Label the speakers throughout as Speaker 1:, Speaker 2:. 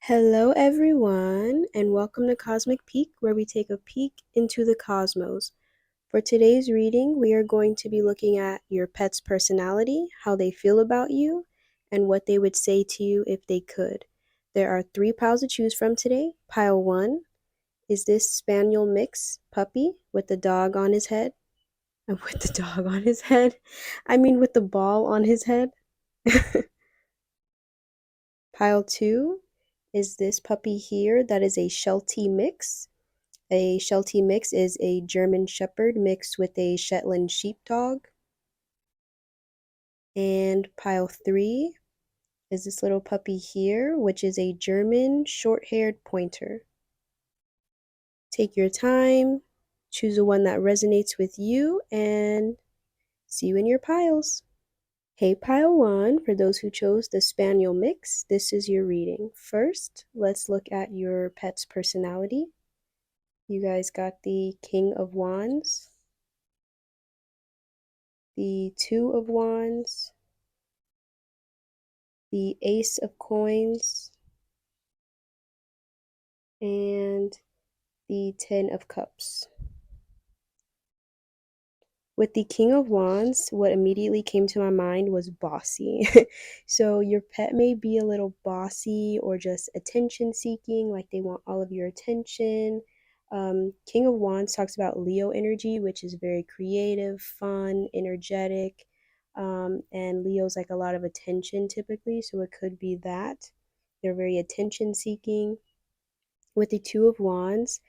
Speaker 1: Hello, everyone, and welcome to Cosmic Peek, where we take a peek into the cosmos. For today's reading, we are going to be looking at your pet's personality, how they feel about you, and what they would say to you if they could. There are 3 piles to choose from today. Pile 1 is this spaniel mix puppy with the dog on his head. With the dog on his head? I mean, with the ball on his head. Pile 2 is this puppy here that is a Sheltie mix. A Sheltie mix is a German Shepherd mixed with a Shetland Sheepdog. And pile 3 is this little puppy here, which is a German short-haired pointer. Take your time, choose the one that resonates with you, and see you in your piles. Hey, pile 1, for those who chose the Spaniel mix, this is your reading. First, let's look at your pet's personality. You guys got the King of Wands, the Two of Wands, the Ace of Coins, and the Ten of Cups. With the King of Wands, what immediately came to my mind was bossy. So your pet may be a little bossy or just attention seeking, like they want all of your attention. King of Wands talks about Leo energy, which is very creative, fun, energetic. And Leo's like a lot of attention typically, so it could be that. They're very attention seeking. With the Two of Wands,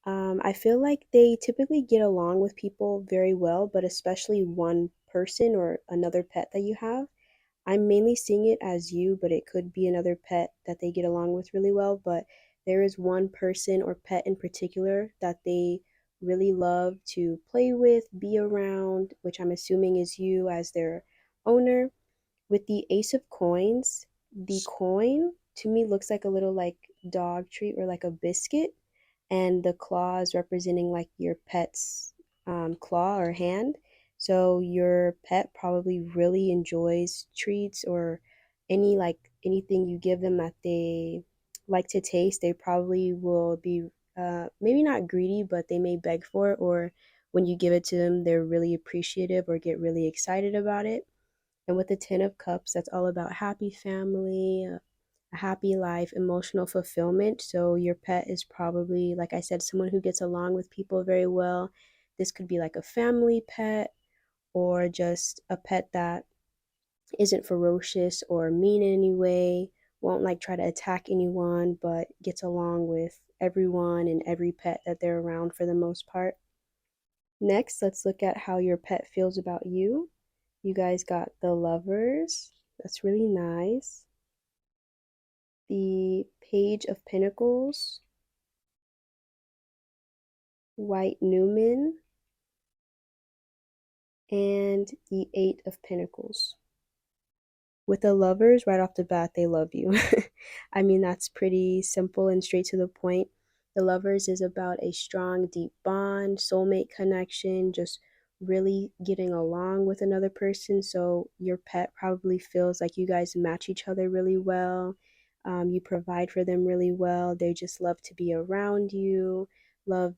Speaker 1: I feel like they typically get along with people very well, but especially one person or another pet that you have. I'm mainly seeing it as you, but it could be another pet that they get along with really well. But there is one person or pet in particular that they really love to play with, be around, which I'm assuming is you as their owner. With the Ace of Coins, the coin to me looks like a little like dog treat or like a biscuit, and the claws representing like your pet's claw or hand. So your pet probably really enjoys treats or anything you give them that they like to taste. They probably will be maybe not greedy, but they may beg for it, or when you give it to them, they're really appreciative or get really excited about it. And with the Ten of Cups, that's all about happy family, a happy life, emotional fulfillment. So your pet is probably, like I said, someone who gets along with people very well. This could be like a family pet or just a pet that isn't ferocious or mean in any way, won't like try to attack anyone, but gets along with everyone and every pet that they're around for the most part. Next, let's look at how your pet feels about you. You guys got the Lovers. That's really nice. The Page of Pentacles, White Newman, and the Eight of Pentacles. With the Lovers, right off the bat, they love you. I mean, that's pretty simple and straight to the point. The Lovers is about a strong, deep bond, soulmate connection, just really getting along with another person. So your pet probably feels like you guys match each other really well. You provide for them really well. They just love to be around you, love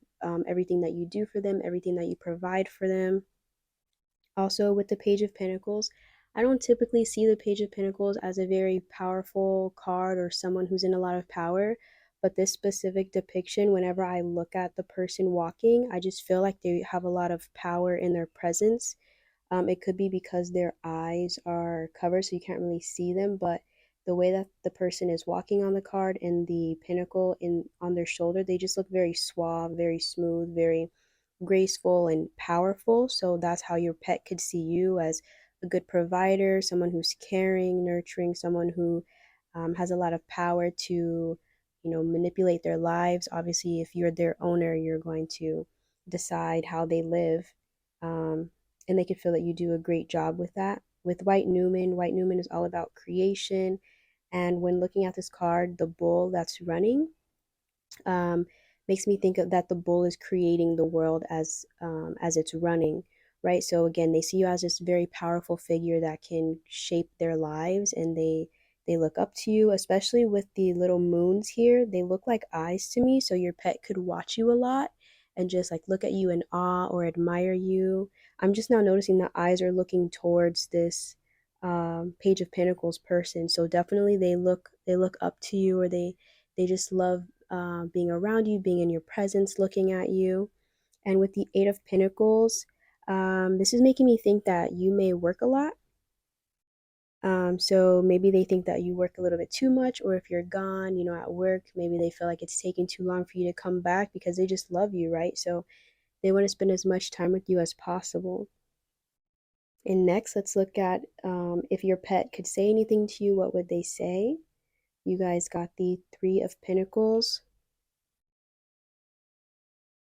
Speaker 1: everything that you do for them, everything that you provide for them. Also, with the Page of Pentacles, I don't typically see the Page of Pentacles as a very powerful card or someone who's in a lot of power, but this specific depiction, whenever I look at the person walking, I just feel like they have a lot of power in their presence. It could be because their eyes are covered so you can't really see them, but the way that the person is walking on the card and the pentacle in on their shoulder, they just look very suave, very smooth, very graceful and powerful. So that's how your pet could see you, as a good provider, someone who's caring, nurturing, someone who has a lot of power to, manipulate their lives. Obviously, if you're their owner, you're going to decide how they live. And they can feel that you do a great job with that. With White Newman is all about creation. And when looking at this card, the bull that's running, um, makes me think of that the bull is creating the world as it's running, right? So again, they see you as this very powerful figure that can shape their lives, and they They look up to you, especially with the little moons here. They look like eyes to me, so your pet could watch you a lot and just like look at you in awe or admire you. I'm just now noticing the eyes are looking towards this Page of Pentacles person. So definitely they look up to you, or they just love being around you, being in your presence, looking at you. And with the Eight of Pentacles, this is making me think that you may work a lot. So maybe they think that you work a little bit too much, or if you're gone, at work, maybe they feel like it's taking too long for you to come back because they just love you, right? So they want to spend as much time with you as possible. And next, let's look at if your pet could say anything to you, what would they say? You guys got the Three of Pentacles,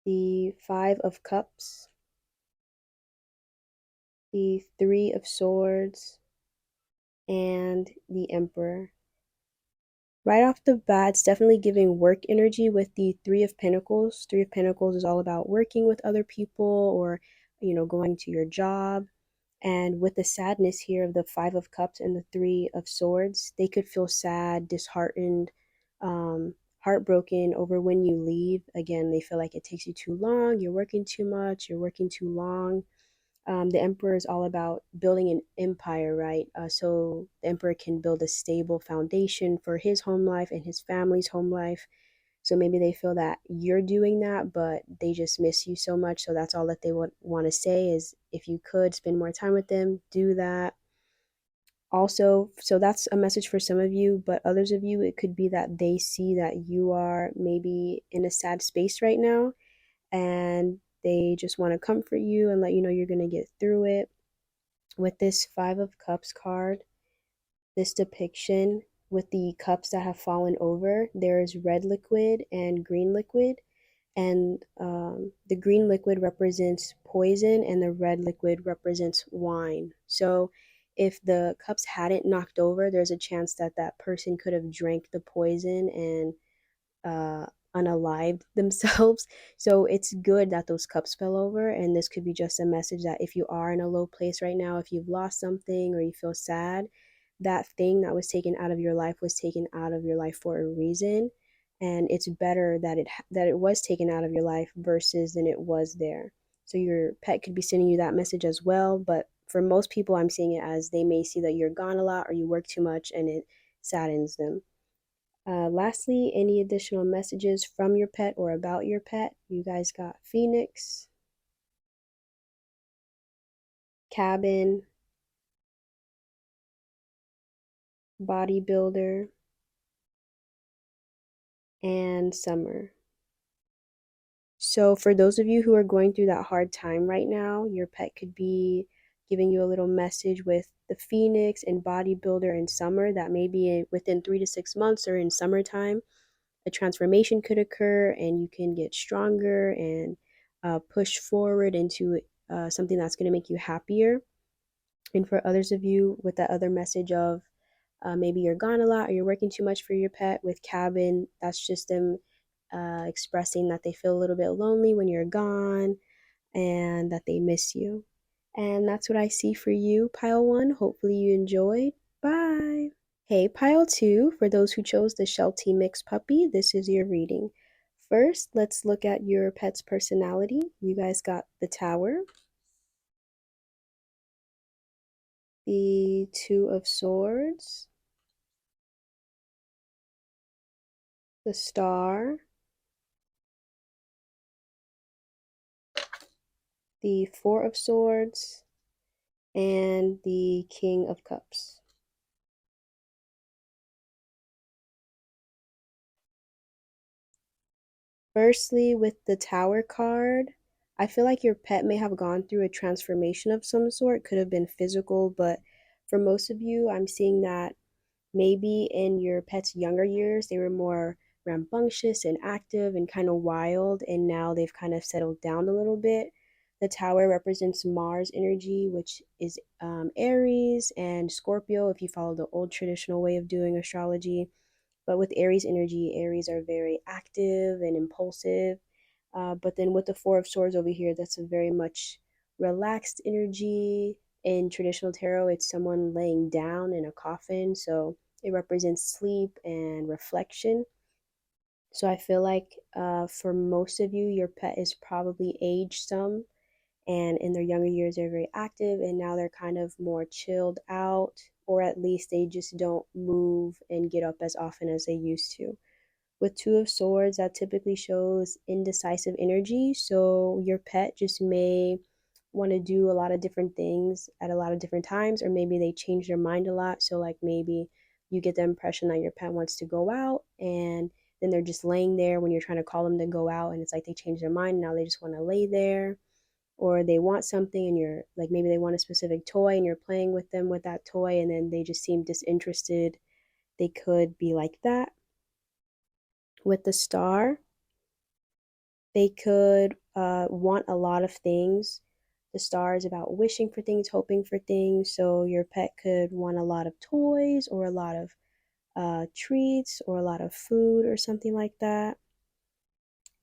Speaker 1: the Five of Cups, the Three of Swords, and the Emperor. Right off the bat, it's definitely giving work energy with the Three of Pentacles. Three of Pentacles is all about working with other people, or, going to your job. And with the sadness here of the Five of Cups and the Three of Swords, they could feel sad, disheartened, heartbroken over when you leave. Again, they feel like it takes you too long, you're working too much, you're working too long. The emperor is all about building an empire, right? So the emperor can build a stable foundation for his home life and his family's home life. So maybe they feel that you're doing that, but they just miss you so much. So that's all that they would want to say is, if you could spend more time with them, do that. Also, so that's a message for some of you, but others of you, it could be that they see that you are maybe in a sad space right now, and they just want to comfort you and let you know you're going to get through it. With this Five of Cups card, this depiction with the cups that have fallen over, there is red liquid and green liquid. And the green liquid represents poison, and the red liquid represents wine. So if the cups hadn't knocked over, there's a chance that that person could have drank the poison and uh, unalived themselves. So it's good that those cups fell over, and this could be just a message that if you are in a low place right now, if you've lost something or you feel sad, that thing that was taken out of your life was taken out of your life for a reason, and it's better that it was taken out of your life versus than it was there. So your pet could be sending you that message as well, but for most people, I'm seeing it as they may see that you're gone a lot or you work too much, and it saddens them. Lastly, any additional messages from your pet or about your pet? You guys got Phoenix, Cabin, Bodybuilder, and Summer. So, for those of you who are going through that hard time right now, your pet could be giving you a little message with the Phoenix and Bodybuilder and Summer, that maybe within 3 to 6 months or in summertime, a transformation could occur and you can get stronger and push forward into something that's going to make you happier. And for others of you, with that other message of maybe you're gone a lot or you're working too much for your pet, with Cabin, that's just them expressing that they feel a little bit lonely when you're gone and that they miss you. And that's what I see for you, Pile 1. Hopefully you enjoyed. Bye. Hey, Pile 2, for those who chose the Sheltie Mix Puppy, this is your reading. First, let's look at your pet's personality. You guys got the Tower, the Two of Swords, the Star, the Four of Swords, and the King of Cups. Firstly, with the Tower card, I feel like your pet may have gone through a transformation of some sort. Could have been physical, but for most of you, I'm seeing that maybe in your pet's younger years, they were more rambunctious and active and kind of wild, and now they've kind of settled down a little bit. The Tower represents Mars energy, which is Aries and Scorpio, if you follow the old traditional way of doing astrology. But with Aries energy, Aries are very active and impulsive. But then with the Four of Swords over here, that's a very much relaxed energy. In traditional tarot, it's someone laying down in a coffin. So It represents sleep and reflection. So I feel like for most of you, your pet is probably aged some, and in their younger years, they're very active, and now they're kind of more chilled out, or at least they just don't move and get up as often as they used to. With Two of Swords, that typically shows indecisive energy. So your pet just may want to do a lot of different things at a lot of different times, or maybe they change their mind a lot. So, like, maybe you get the impression that your pet wants to go out, and then they're just laying there when you're trying to call them to go out, and it's like they change their mind. Now they just want to lay there, or they want something, and you're like, maybe they want a specific toy, and you're playing with them with that toy, and then they just seem disinterested. They could be like that. With the Star, they could want a lot of things. The Star is about wishing for things, hoping for things. So your pet could want a lot of toys, or a lot of treats, or a lot of food or something like that.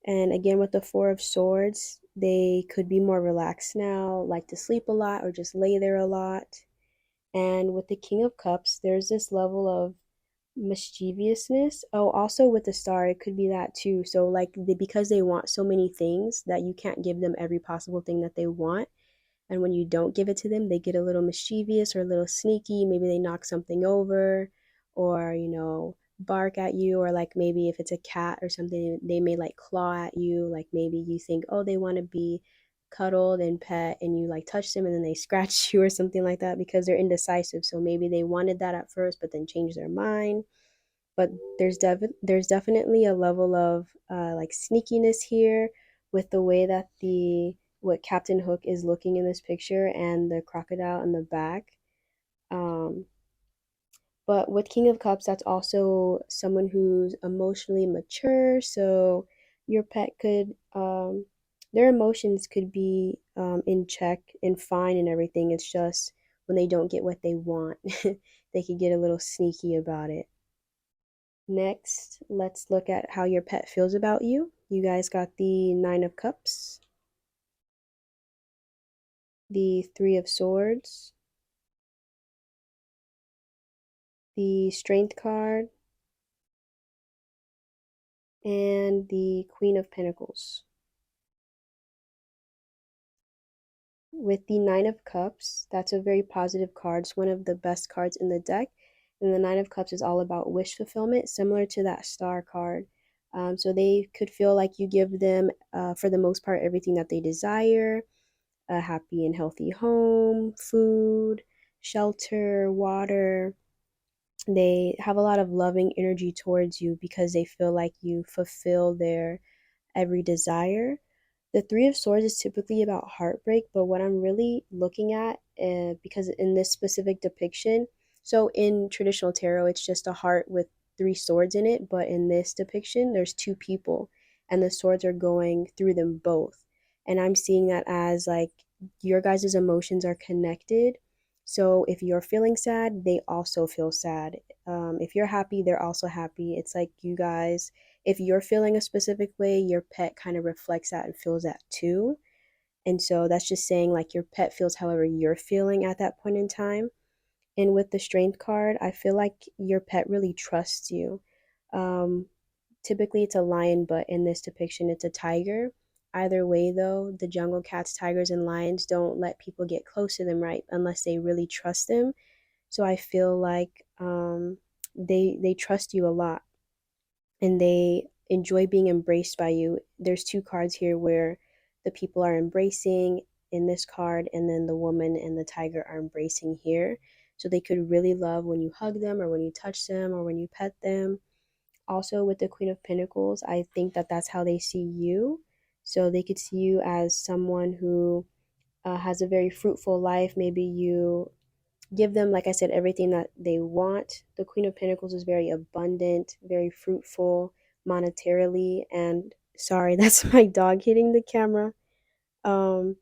Speaker 1: And again, with the Four of Swords, they could be more relaxed now, like to sleep a lot or just lay there a lot. And with the King of Cups, there's this level of mischievousness. Oh, also with the Star, it could be that too. So like because they want so many things that you can't give them every possible thing that they want, and when you don't give it to them, they get a little mischievous or a little sneaky. Maybe they knock something over, or bark at you, or like maybe if it's a cat or something, they may like claw at you. Like maybe you think, oh, they want to be cuddled and pet, and you like touch them and then they scratch you or something like that, because they're indecisive. So maybe they wanted that at first but then changed their mind. But there's definitely a level of like sneakiness here, with the way that the what Captain Hook is looking in this picture, and the crocodile in the back. Um, but with King of Cups, that's also someone who's emotionally mature. So your pet could, their emotions could be in check and fine and everything. It's just when they don't get what they want, they could get a little sneaky about it. Next, let's look at how your pet feels about you. You guys got the Nine of Cups, the Three of Swords, the Strength card, and the Queen of Pentacles. With the Nine of Cups, that's a very positive card. It's one of the best cards in the deck. And the Nine of Cups is all about wish fulfillment, similar to that Star card. So they could feel like you give them, for the most part, everything that they desire: a happy and healthy home, food, shelter, water. They have a lot of loving energy towards you because they feel like you fulfill their every desire. The Three of Swords is typically about heartbreak, but what I'm really looking at, because in this specific depiction, so in traditional tarot, it's just a heart with three swords in it, but in this depiction, there's two people, and the swords are going through them both. And I'm seeing that as like your guys' emotions are connected. So if you're feeling sad, they also feel sad. If you're happy, they're also happy. It's like you guys, if you're feeling a specific way, your pet kind of reflects that and feels that too. And so that's just saying like your pet feels however you're feeling at that point in time. And with the Strength card, I feel like your pet really trusts you. Um, Typically it's a lion, but in this depiction it's a tiger. Either way though, the jungle cats, tigers, and lions don't let people get close to them, right? Unless they really trust them. So I feel like they trust you a lot, and they enjoy being embraced by you. There's two cards here where the people are embracing in this card, and then the woman and the tiger are embracing here. So they could really love when you hug them, or when you touch them, or when you pet them. Also, with the Queen of Pentacles, I think that that's how they see you. So they could see you as someone who has a very fruitful life. Maybe you give them, like I said, everything that they want. The Queen of Pentacles is very abundant, very fruitful monetarily, and sorry, that's my dog hitting the camera. Um,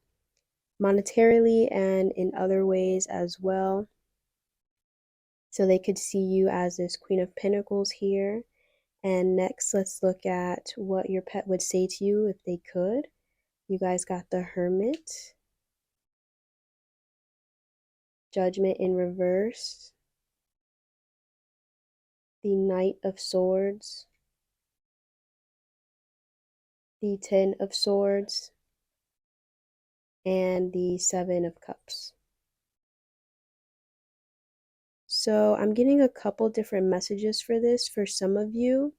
Speaker 1: Monetarily and in other ways as well. So they could see you as this Queen of Pentacles here. And next, let's look at what your pet would say to you if they could. You guys got the Hermit, Judgment in reverse, the Knight of Swords, the Ten of Swords, and the Seven of Cups. So I'm getting a couple different messages for this. For some of you,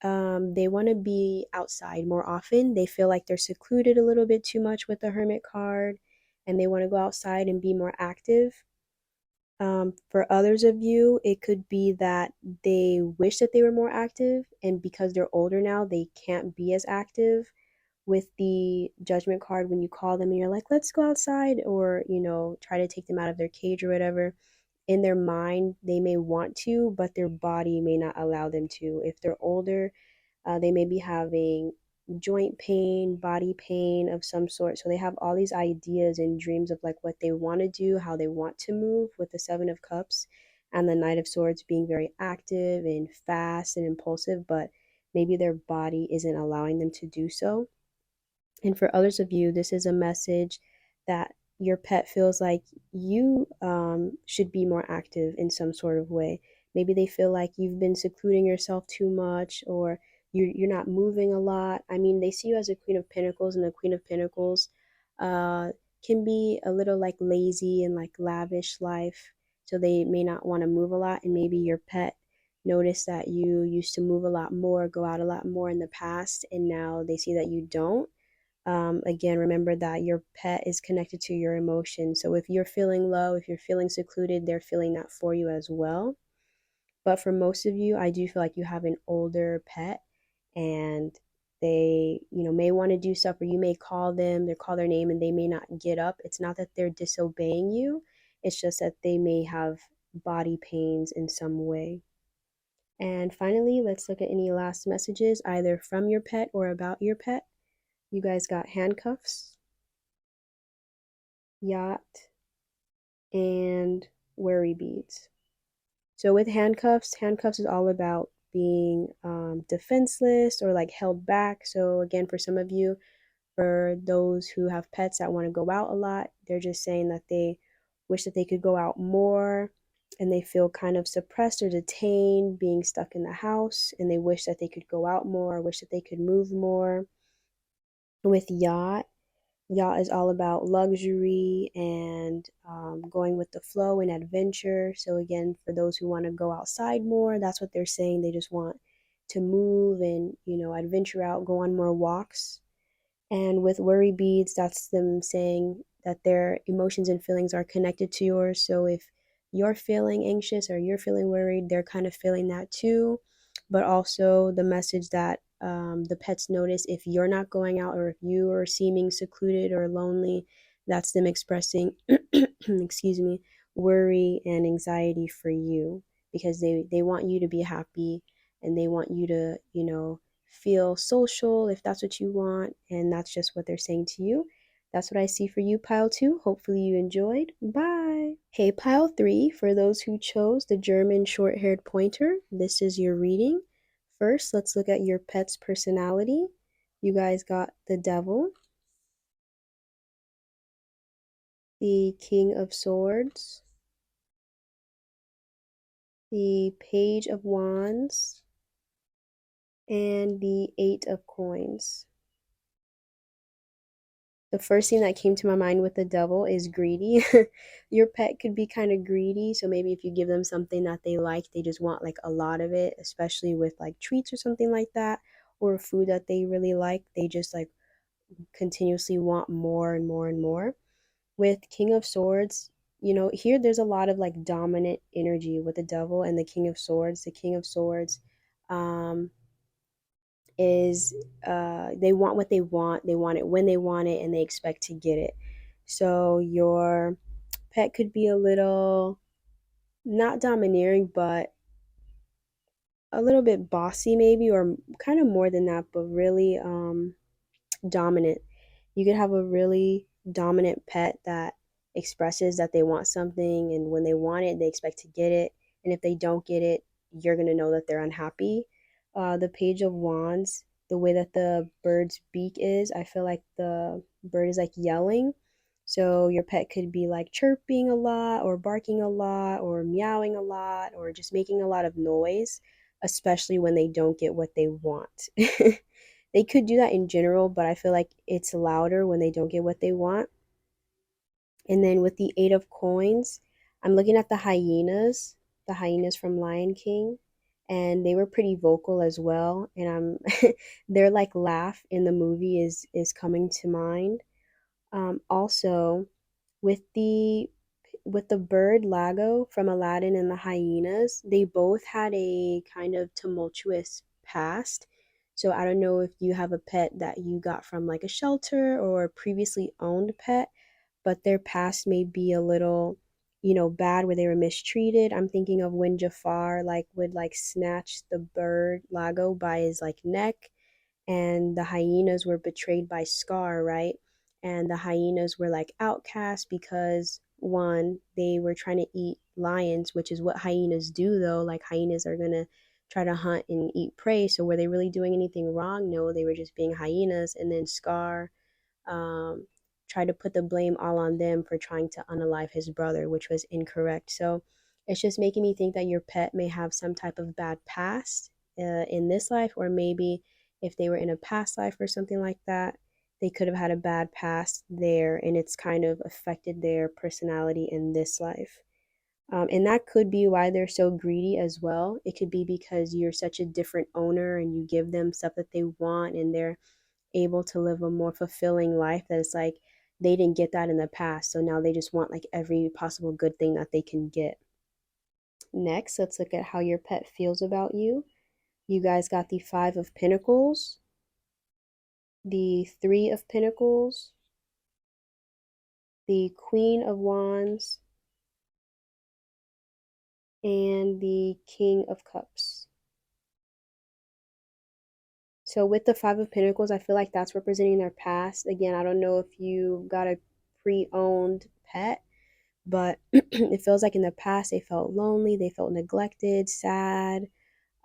Speaker 1: they want to be outside more often. They feel like they're secluded a little bit too much with the Hermit card, and they want to go outside and be more active. For others of you, it could be that they wish that they were more active, and because they're older now, they can't be as active. With the Judgment card, when you call them and you're like, let's go outside, or, try to take them out of their cage or whatever, in their mind, they may want to, but their body may not allow them to. If they're older, they may be having joint pain, body pain of some sort. So they have all these ideas and dreams of like what they want to do, how they want to move with the Seven of Cups and the Knight of Swords being very active and fast and impulsive, but maybe their body isn't allowing them to do so. And for others of you, this is a message that your pet feels like you should be more active in some sort of way. Maybe they feel like you've been secluding yourself too much, or you're not moving a lot. I mean, they see you as a Queen of Pentacles, and the Queen of Pentacles uh, can be a little like lazy and like lavish life. So they may not want to move a lot, and maybe your pet noticed that you used to move a lot more, go out a lot more in the past, and now they see that you don't. Again, remember that your pet is connected to your emotions. So if you're feeling low, if you're feeling secluded, they're feeling that for you as well. But for most of you, I do feel like you have an older pet, and they, may want to do stuff, or you may call them, they call their name and they may not get up. It's not that they're disobeying you. It's just that they may have body pains in some way. And finally, let's look at any last messages, either from your pet or about your pet. You guys got handcuffs, yacht, and worry beads. So with handcuffs is all about being defenseless or like held back. So again, for some of you, for those who have pets that want to go out a lot, they're just saying that they wish that they could go out more, and they feel kind of suppressed or detained being stuck in the house, and they wish that they could go out more, wish that they could move more. With yacht is all about luxury and going with the flow and adventure. So, again, for those who want to go outside more, that's what they're saying. They just want to move and, adventure out, go on more walks. And with worry beads, that's them saying that their emotions and feelings are connected to yours. So if you're feeling anxious or you're feeling worried, they're kind of feeling that too. But also the message that the pets notice if you're not going out, or if you are seeming secluded or lonely, that's them expressing, excuse me, worry and anxiety for you, because they want you to be happy, and they want you to, feel social if that's what you want, and that's just what they're saying to you. That's what I see for you, pile 2. Hopefully you enjoyed. Bye. Hey, pile 3, for those who chose the German short-haired pointer, this is your reading. First, let's look at your pet's personality. You guys got the Devil, the King of Swords, the Page of Wands, and the Eight of Coins. The first thing that came to my mind with the Devil is greedy. Your pet could be kind of greedy, so maybe if you give them something that they like, they just want like a lot of it, especially with like treats or something like that, or food that they really like. They just like continuously want more and more and more. With King of Swords, here there's a lot of like dominant energy with the Devil and the King of Swords. The King of Swords um, is they want what they want it when they want it, and they expect to get it. So your pet could be a little, not domineering, but a little bit bossy maybe, or kind of more than that, but really dominant. You could have a really dominant pet that expresses that they want something, and when they want it, they expect to get it. And if they don't get it, you're going to know that they're unhappy. The Page of Wands, the way that the bird's beak is, I feel like the bird is like yelling. So your pet could be like chirping a lot or barking a lot or meowing a lot or just making a lot of noise, especially when they don't get what they want. They could do that in general, but I feel like it's louder when they don't get what they want. And then with the Eight of Coins, I'm looking at the hyenas from Lion King, and they were pretty vocal as well. And their like laugh in the movie is coming to mind. Also, with the bird Lago from Aladdin and the hyenas, they both had a kind of tumultuous past. So I don't know if you have a pet that you got from like a shelter or a previously owned pet, but their past may be a little, bad where they were mistreated. I'm thinking of when Jafar like would like snatch the bird Lago by his like neck, and the hyenas were betrayed by Scar, right? And the hyenas were like outcast because one, they were trying to eat lions, which is what hyenas do though. Like hyenas are gonna try to hunt and eat prey. So were they really doing anything wrong? No, they were just being hyenas. And then Scar um, tried to put the blame all on them for trying to unalive his brother, which was incorrect. So it's just making me think that your pet may have some type of bad past in this life, or maybe if they were in a past life or something like that, they could have had a bad past there and it's kind of affected their personality in this life. And that could be why they're so greedy as well. It could be because you're such a different owner and you give them stuff that they want and they're able to live a more fulfilling life that it's like they didn't get that in the past. So now they just want like every possible good thing that they can get. Next, let's look at how your pet feels about you. You guys got the Five of Pentacles, the Three of Pentacles, the Queen of Wands, and the King of Cups. So with the Five of Pentacles, I feel like that's representing their past. Again, I don't know if you got a pre-owned pet, but it feels like in the past they felt lonely, they felt neglected, sad,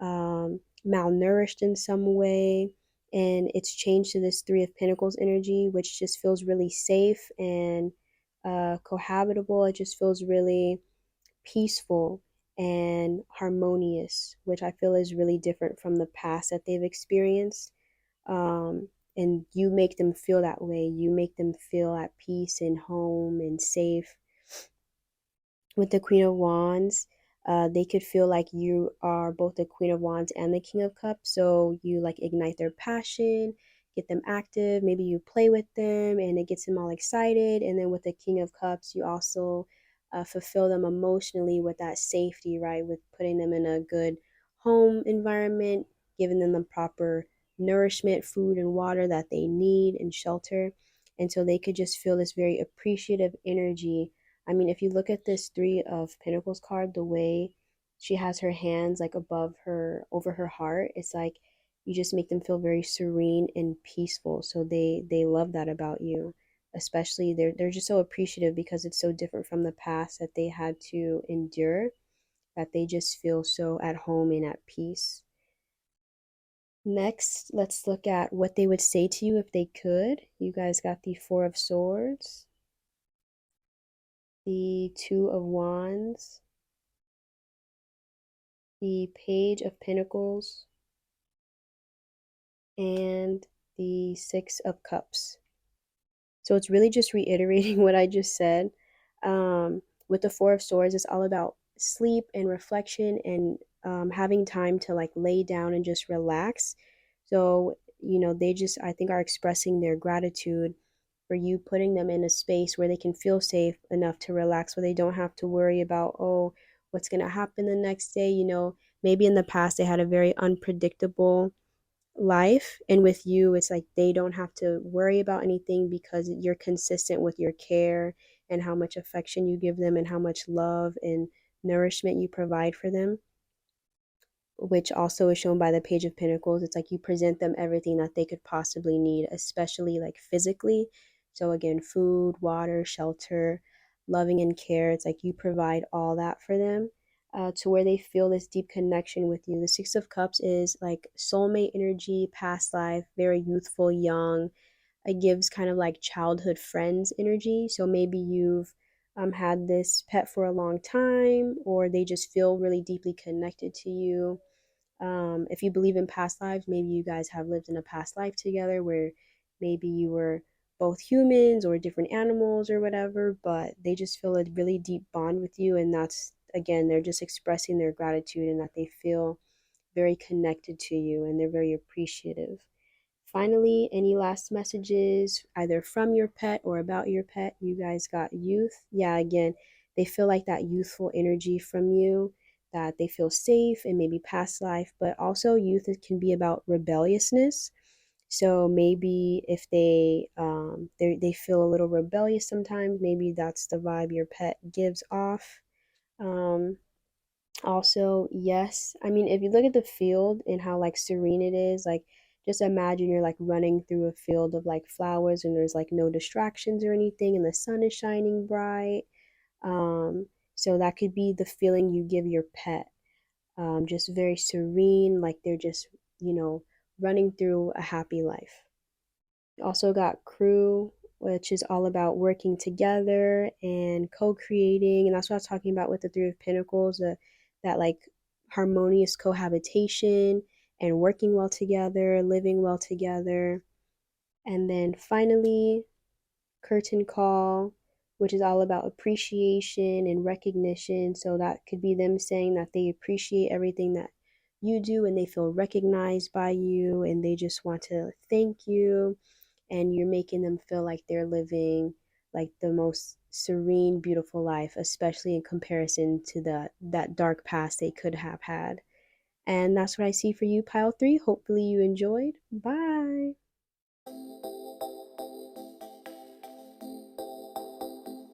Speaker 1: malnourished in some way. And it's changed to this Three of Pentacles energy, which just feels really safe and cohabitable. It just feels really peaceful and harmonious, which I feel is really different from the past that they've experienced. And you make them feel that way. You make them feel at peace and home and safe. With the Queen of Wands, they could feel like you are both the Queen of Wands and the King of Cups. So you like ignite their passion, get them active. Maybe you play with them and it gets them all excited. And then with the King of Cups, you also fulfill them emotionally with that safety, right? With putting them in a good home environment, giving them the proper nourishment, food, and water that they need, and shelter. And so they could just feel this very appreciative energy. I mean, if you look at this Three of Pentacles card, the way she has her hands like above her, over her heart, it's like you just make them feel very serene and peaceful. So they love that about you. Especially they're just so appreciative because it's so different from the past that they had to endure, that they just feel so at home and at peace. Next, let's look at what they would say to you if they could. You guys got the Four of Swords, the Two of Wands, the Page of Pentacles, and the Six of Cups. So it's really just reiterating what I just said. With the Four of Swords, it's all about sleep and reflection and having time to like lay down and just relax. So, they just, I think, are expressing their gratitude for you putting them in a space where they can feel safe enough to relax, where they don't have to worry about, oh, what's going to happen the next day. Maybe in the past they had a very unpredictable life, and with you it's like they don't have to worry about anything because you're consistent with your care and how much affection you give them and how much love and nourishment you provide for them, which also is shown by the Page of Pentacles. It's like you present them everything that they could possibly need, especially like physically. So again, food, water, shelter, loving and care. It's like you provide all that for them, to where they feel this deep connection with you. The Six of Cups is like soulmate energy, past life, very youthful, young, it gives kind of like childhood friends energy. So maybe you've had this pet for a long time, or they just feel really deeply connected to you. If you believe in past lives, maybe you guys have lived in a past life together where maybe you were both humans or different animals or whatever, but they just feel a really deep bond with you. And that's, again, they're just expressing their gratitude and that they feel very connected to you and they're very appreciative. Finally, any last messages, either from your pet or about your pet? You guys got youth. Yeah, again, they feel like that youthful energy from you, that they feel safe and maybe past life, but also youth can be about rebelliousness. So maybe if they feel a little rebellious sometimes, maybe that's the vibe your pet gives off. Um, Also, yes. I mean, if you look at the field and how like serene it is, like just imagine you're like running through a field of like flowers and there's like no distractions or anything and the sun is shining bright. So that could be the feeling you give your pet. Just very serene, like they're just, you know, running through a happy life. Also got crew, which is all about working together and co-creating, and that's what I was talking about with the Three of Pentacles, that like harmonious cohabitation and working well together, living well together. And then finally, curtain call, which is all about appreciation and recognition. So that could be them saying that they appreciate everything that you do and they feel recognized by you and they just want to thank you, and you're making them feel like they're living like the most serene, beautiful life, especially in comparison to that dark past they could have had. And that's what I see for you, pile 3. Hopefully you enjoyed. Bye.